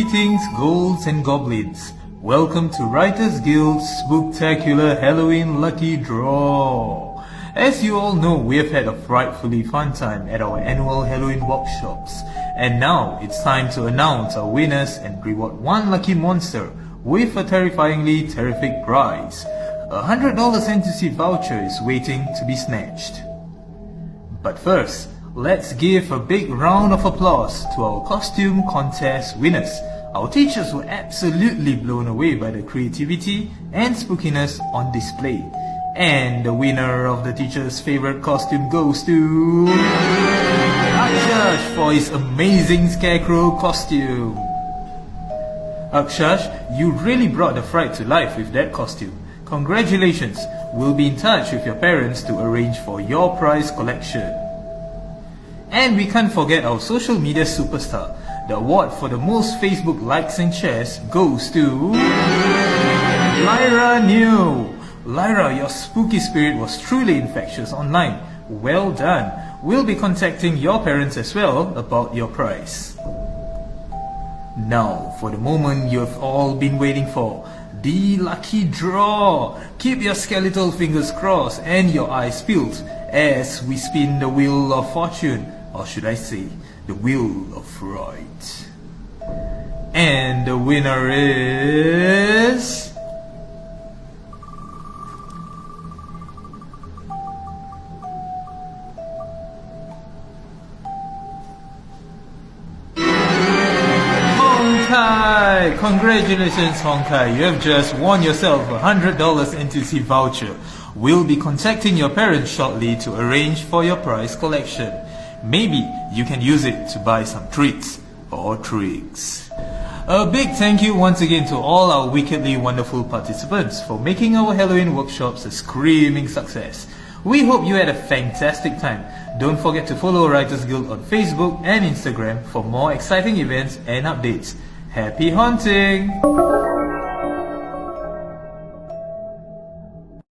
Greetings, ghouls and goblins. Welcome to Writers Guild's Spook-tacular Halloween Lucky Draw. As you all know, we have had a frightfully fun time at our annual Halloween workshops. And now, it's time to announce our winners and reward one lucky monster with a terrifyingly terrific prize. A $100 NTUC voucher is waiting to be snatched. But first, let's give a big round of applause to our costume contest winners. Our teachers were absolutely blown away by the creativity and spookiness on display. And the winner of the teacher's favorite costume goes to Akshash for his amazing scarecrow costume. Akshash, you really brought the fright to life with that costume. Congratulations! We'll be in touch with your parents to arrange for your prize collection. And we can't forget our social media superstar. The award for the most Facebook likes and shares goes to Lyra New. Lyra, your spooky spirit was truly infectious online. Well done. We'll be contacting your parents as well about your prize. Now, for the moment you have all been waiting for, the lucky draw. Keep your skeletal fingers crossed and your eyes peeled as we spin the wheel of fortune, or should I say, the wheel of fright. And the winner is... Honkai! Congratulations, Honkai! You have just won yourself a $100 NTUC voucher. We'll be contacting your parents shortly to arrange for your prize collection. Maybe you can use it to buy some treats or tricks. A big thank you once again to all our wickedly wonderful participants for making our Halloween workshops a screaming success. We hope you had a fantastic time. Don't forget to follow Writers Guild on Facebook and Instagram for more exciting events and updates. Happy haunting!